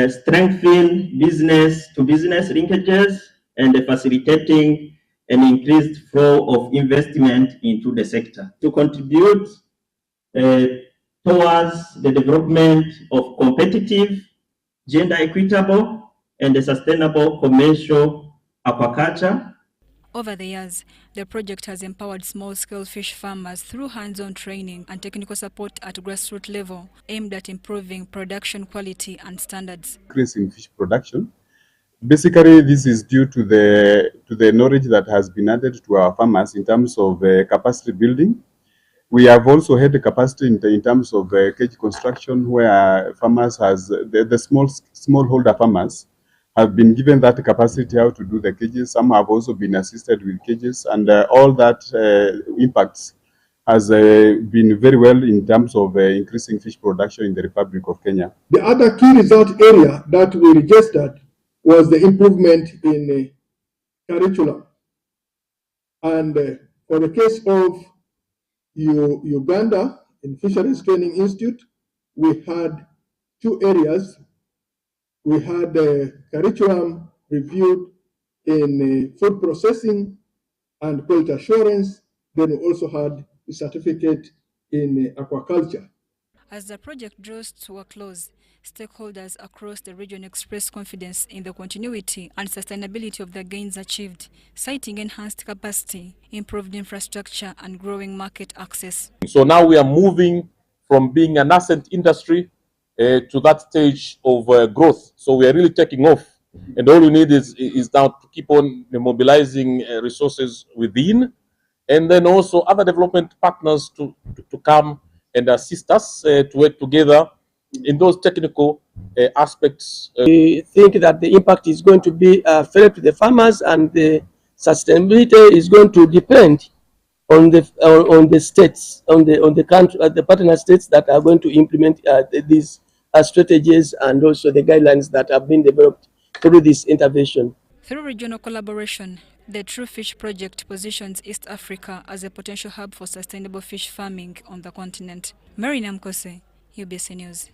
strengthening business-to-business linkages, and facilitating an increased flow of investment into the sector to contribute towards the development of competitive, gender equitable, and sustainable commercial aquaculture. Over the years, the project has empowered small-scale fish farmers through hands-on training and technical support at grassroots level, aimed at improving production quality and standards. Increase in fish production. Basically, this is due to the knowledge that has been added to our farmers in terms of capacity building. We have also had the capacity in terms of cage construction, where farmers the smallholder farmers have been given that capacity how to do the cages. Some have also been assisted with cages, and all that impacts has been very well in terms of increasing fish production in the Republic of Kenya. The other key result area that we registered was the improvement in curriculum. And for the case of Uganda in Fisheries Training Institute, we had 2 areas. We had curriculum reviewed in food processing and quality assurance. Then we also had a certificate in aquaculture. As the project draws to a close, stakeholders across the region express confidence in the continuity and sustainability of the gains achieved, citing enhanced capacity, improved infrastructure, and growing market access. So now we are moving from being a nascent industry to that stage of growth. So we are really taking off. And all we need is now to keep on mobilizing resources within, and then also other development partners to come and assist us to work together in those technical aspects. We think that the impact is going to be fair to the farmers, and the sustainability is going to depend on the states, on the country, the partner states that are going to implement these strategies and also the guidelines that have been developed through this intervention. Through regional collaboration, the True Fish Project positions East Africa as a potential hub for sustainable fish farming on the continent. Mary Namkose, UBC News.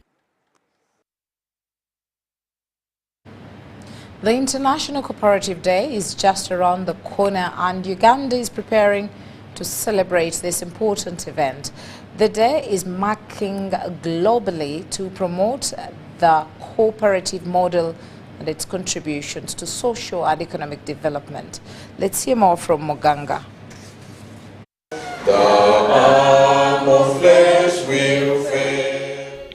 The International Cooperative Day is just around the corner, and Uganda is preparing to celebrate this important event. The day is marking globally to promote the cooperative model and its contributions to social and economic development. Let's hear more from Moganga. The arm of flesh will fail.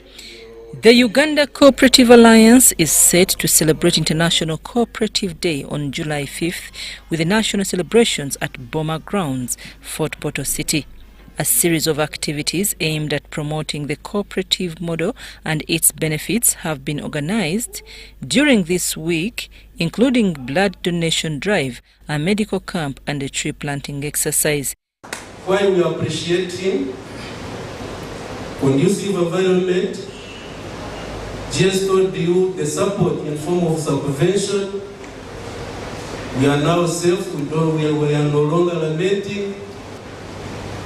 The Uganda Cooperative Alliance is set to celebrate International Cooperative Day on July 5th with the national celebrations at Boma Grounds, Fort Portal City. A series of activities aimed at promoting the cooperative model and its benefits have been organized during this week, including blood donation drive, a medical camp, and a tree planting exercise. While we are appreciating conducive environment, just told you the support in form of supervision. We are now safe. We are no longer lamenting.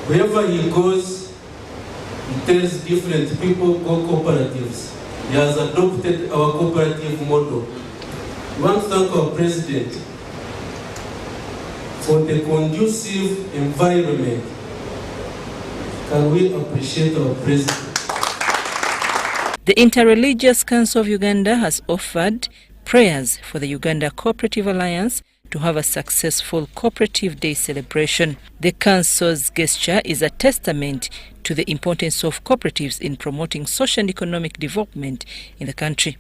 Wherever he goes, he tells different people, go cooperatives. He has adopted our cooperative model. We want to thank our president for the conducive environment. Can we appreciate our president? The Interreligious Council of Uganda has offered prayers for the Uganda Cooperative Alliance to have a successful Cooperative Day celebration. The Council's gesture is a testament to the importance of cooperatives in promoting social and economic development in the country.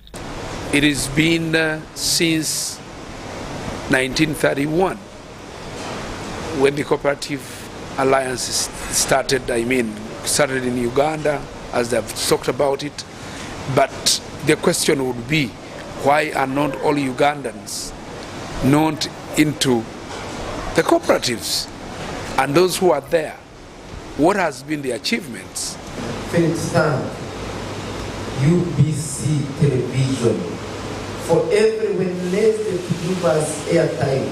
It has been since 1931 when the Cooperative Alliance started, started in Uganda, as they've talked about it. But the question would be, why are not all Ugandans not into the cooperatives? And those who are there, what has been the achievements? Thank UBC television for every Wednesday to give us airtime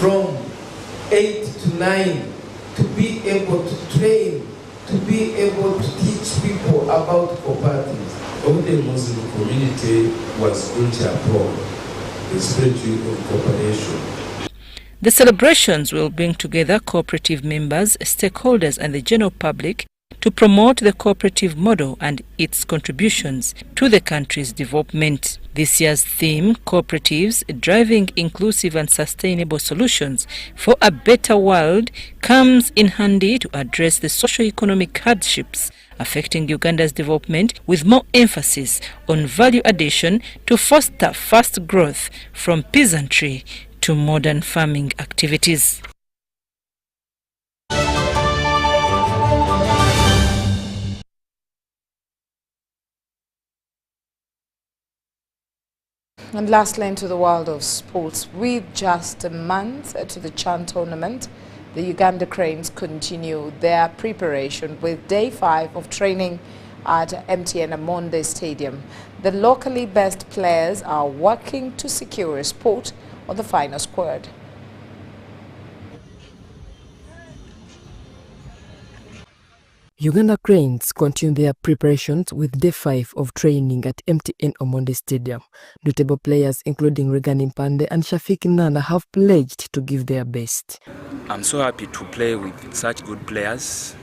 from 8 to 9 to be able to train, to be able to teach people about cooperatives. All the Muslim community was going to applaud the spirit of cooperation. The celebrations will bring together cooperative members, stakeholders, and the general public to promote the cooperative model and its contributions to the country's development. This year's theme, Cooperatives Driving Inclusive and Sustainable Solutions for a Better World, comes in handy to address the socio-economic hardships affecting Uganda's development, with more emphasis on value addition to foster fast growth from peasantry to modern farming activities. And lastly, into the world of sports. With just a month to the CHAN tournament, The Uganda Cranes continue their preparation with day 5 of training at MTN Amonde Stadium. The locally based players are working to secure a spot on the final squad. Uganda Cranes continue their preparations with day 5 of training at MTN Omonde Stadium. Notable players including Regan Impande and Shafik Nana have pledged to give their best. I'm so happy to play with such good players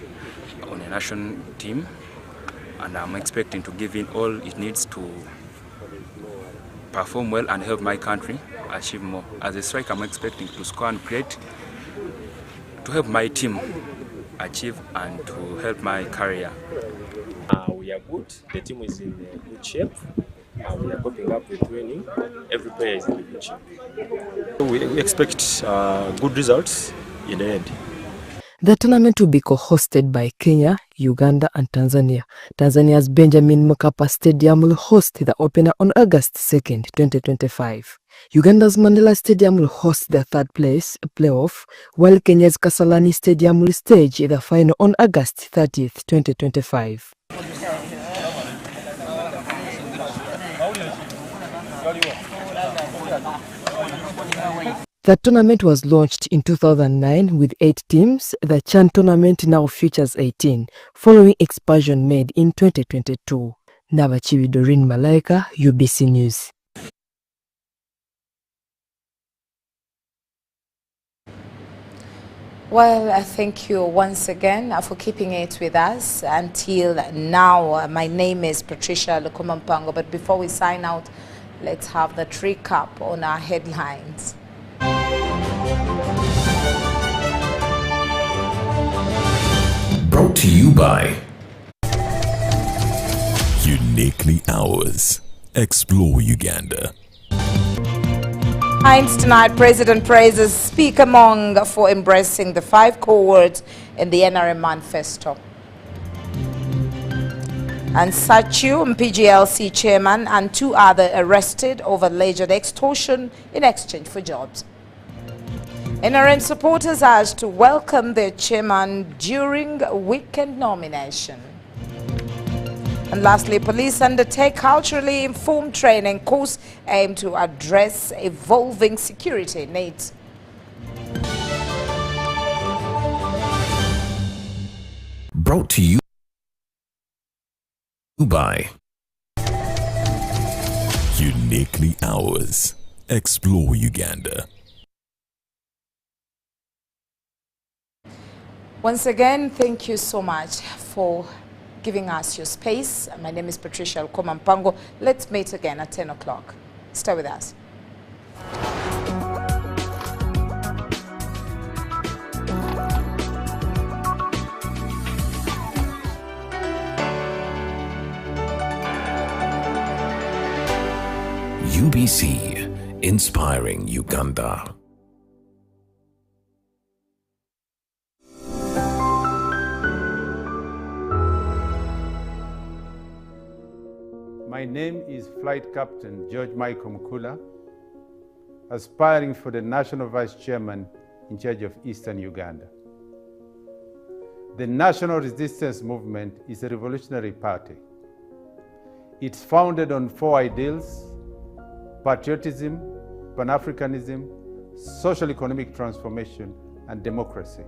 on a national team, and I'm expecting to give in all it needs to perform well and help my country achieve more. As a striker, I'm expecting to score and create to help my team achieve and to help my career. We are good. The team is in good shape. We are coping up with training. Every player is in good shape. We expect good results in the end. The tournament will be co-hosted by Kenya, Uganda and Tanzania. Tanzania's Benjamin Mkapa Stadium will host the opener on August 2nd, 2025. Uganda's Mandela Stadium will host the third place playoff, while Kenya's Kasarani Stadium will stage the final on August 30th, 2025. The tournament was launched in 2009 with 8 teams. The Chan tournament now features 18, following expansion made in 2022. Nabachiwi Doreen Malaika, UBC News. Well, thank you once again for keeping it with us until now. My name is Patrcia Lukoma, but before we sign out, let's have the recap on our headlines. Brought to you by Uniquely Ours. Explore Uganda. Heinz tonight, President praises Speaker Mong for embracing the 5 core words in the NRM manifesto. And Sachu, Mpigi LC chairman, and 2 others arrested over alleged extortion in exchange for jobs. NRM supporters asked to welcome their chairman during weekend nomination. And lastly, police undertake culturally informed training course aimed to address evolving security needs. Brought to you by Uniquely Ours. Explore Uganda. Once again, thank you so much for giving us your space. My name is Patrcia Lukoma. Let's meet again at 10 o'clock. Stay with us. UBC, inspiring Uganda. My name is Flight Captain George Michael Mukula, aspiring for the National Vice Chairman in charge of Eastern Uganda. The National Resistance Movement is a revolutionary party. It's founded on 4 ideals: patriotism, Pan-Africanism, social economic transformation, and democracy.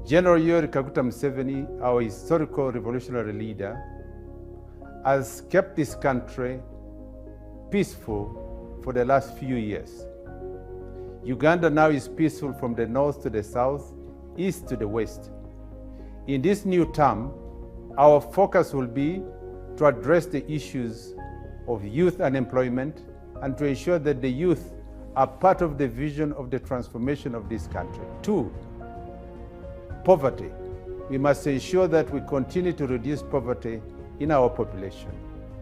General Yoweri Kaguta Museveni, our historical revolutionary leader, has kept this country peaceful for the last few years. Uganda now is peaceful from the north to the south, east to the west. In this new term, our focus will be to address the issues of youth unemployment and to ensure that the youth are part of the vision of the transformation of this country. 2, poverty. We must ensure that we continue to reduce poverty in our population.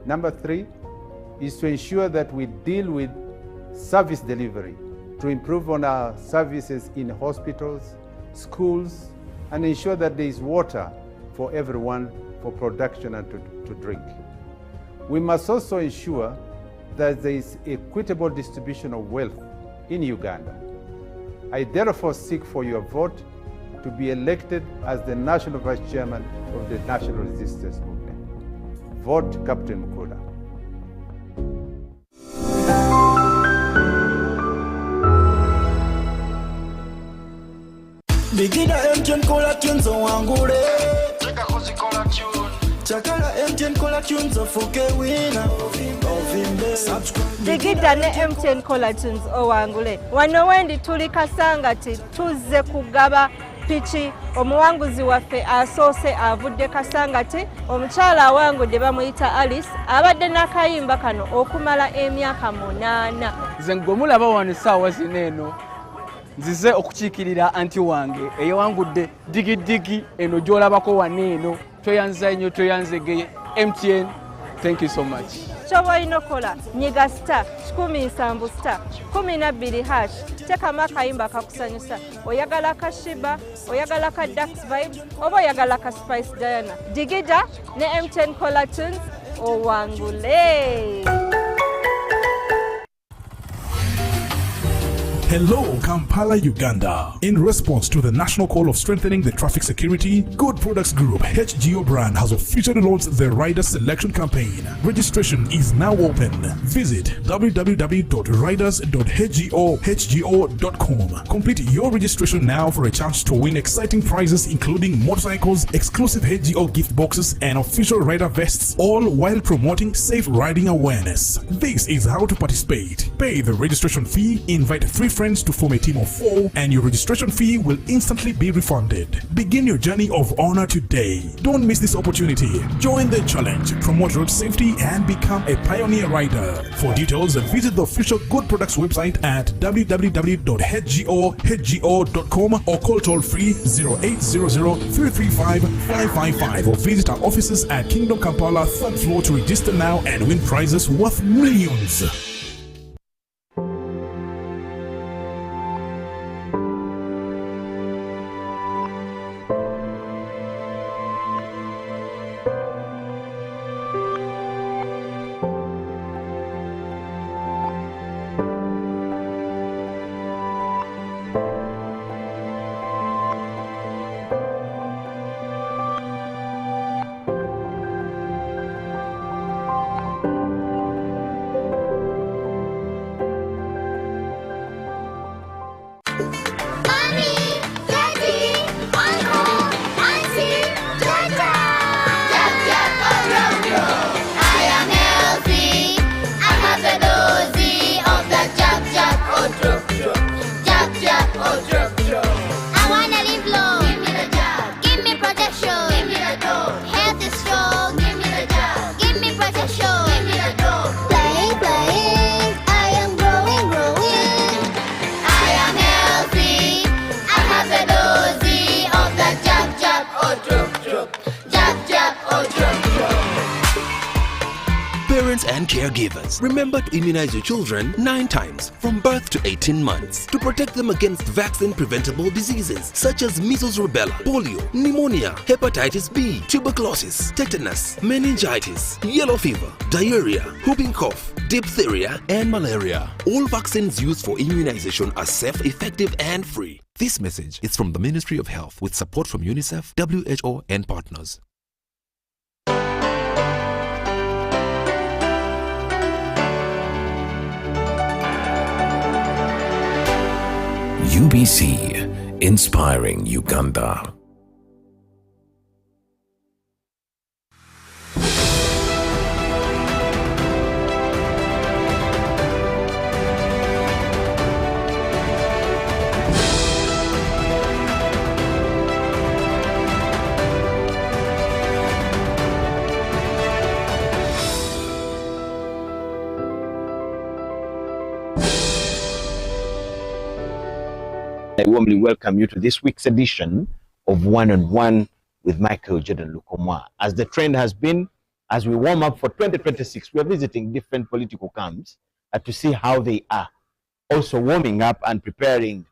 Number 3 is to ensure that we deal with service delivery, to improve on our services in hospitals, schools, and ensure that there is water for everyone for production and to drink. We must also ensure that there is equitable distribution of wealth in Uganda. I therefore seek for your vote to be elected as the National Vice Chairman of the National Resistance Movement. Vote Captain Mukula. Bigida MTN kola tunes wangure. Cheka kozi kola tune. Chakala MTN kola tunes ofuke wina. Bigida ne MTN kola tunes owangule. Wano wendi tuli Kasangati tuzze kugaba pichi omuwanguzi waffe asoose avudde Kasangati omukyala awangudde bamuyita Alice abadde n'akayimba kano okumala emyaka 8. Nze ngomulaba wano essaawa zino eno nzize okukiikirira anti wange eyawangudde digidigi eno gy'olabako wano eno toyanza nnyo toyanzegeye MTN. Thank you so much. Chobo inokola nyiga star 17 star 12 hash tekama kayimba kakusanyusa oyagala kashiba oyagala ka Dax Vibe oba oyagala ka Spice Diana digida ne MTN Kola Tunes owangule. Hello, Kampala, Uganda. In response to the national call of strengthening the traffic security, Good Products Group HGO brand has officially launched the Rider Selection Campaign. Registration is now open. Visit www.riders.hgo.com. Complete your registration now for a chance to win exciting prizes including motorcycles, exclusive HGO gift boxes, and official rider vests, all while promoting safe riding awareness. This is how to participate. Pay the registration fee, invite 3 friends to form a team of 4, and your registration fee will instantly be refunded. Begin your journey of honor today. Don't miss this opportunity. Join the challenge, promote road safety, and become a pioneer rider. For details, visit the official Good Products website at www.hgo.com or call toll-free 0800-335-555 or visit our offices at Kingdom Kampala 3rd floor to register now and win prizes worth millions. Parents and caregivers, remember to immunize your children 9 times from birth to 18 months to protect them against vaccine-preventable diseases such as measles, rubella, polio, pneumonia, hepatitis B, tuberculosis, tetanus, meningitis, yellow fever, diarrhea, whooping cough, diphtheria, and malaria. All vaccines used for immunization are safe, effective, and free. This message is from the Ministry of Health with support from UNICEF, WHO, and partners. UBC, inspiring Uganda. I warmly welcome you to this week's edition of One-on-One with Michael Jordan Lukoma. As the trend has been, as we warm up for 2026, we are visiting different political camps to see how they are also warming up and preparing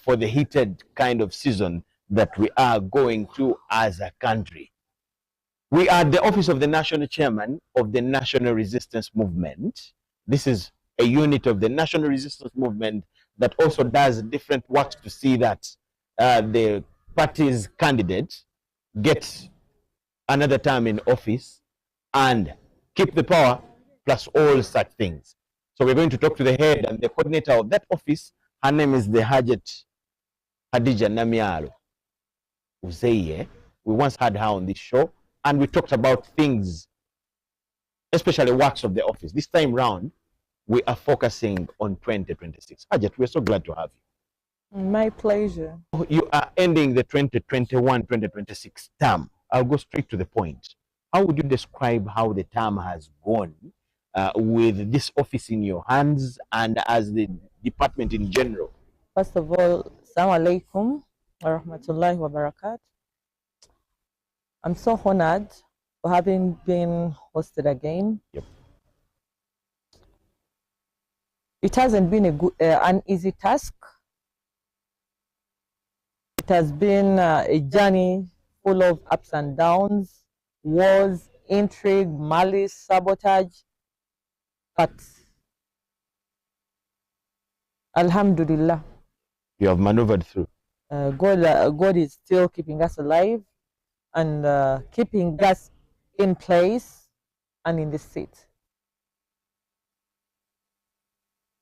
for the heated kind of season that we are going through as a country. We are at the office of the National Chairman of the National Resistance Movement. This is a unit of the National Resistance Movement that also does different works to see that the party's candidate gets another term in office and keep the power, plus all such things. So we're going to talk to the head and the coordinator of that office. Her name is the Hajat Hadija Namiaro Uzeye. We once had her on this show, and we talked about things, especially works of the office. This time round, we are focusing on 2026. Hajat, we're so glad to have you. My pleasure. You are ending the 2021-2026 term. I'll go straight to the point. How would you describe how the term has gone with this office in your hands and as the department in general? First of all, Assalamu alaikum wa rahmatullahi wa barakatuh. I'm so honored for having been hosted again. Yep. It hasn't been an easy task. It has been a journey full of ups and downs, wars, intrigue, malice, sabotage. But Alhamdulillah, you have maneuvered through. God is still keeping us alive and keeping us in place and in the seat.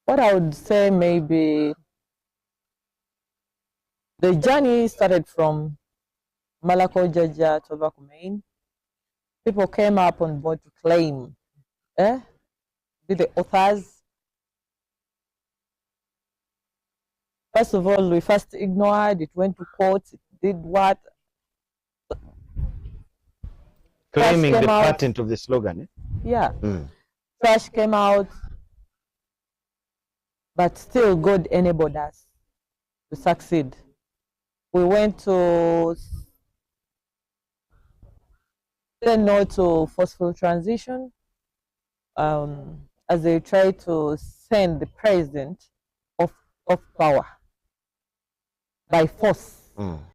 What I would say, maybe the journey started from Malako Jaja Tobacco Main. People came up on board to claim, be the authors. First of all, we first ignored, it went to court, it did what? Claiming the patent of the slogan. Yeah. Trash came out, but still God enabled us to succeed. We went to say no to forceful transition as they try to send the president off power by force.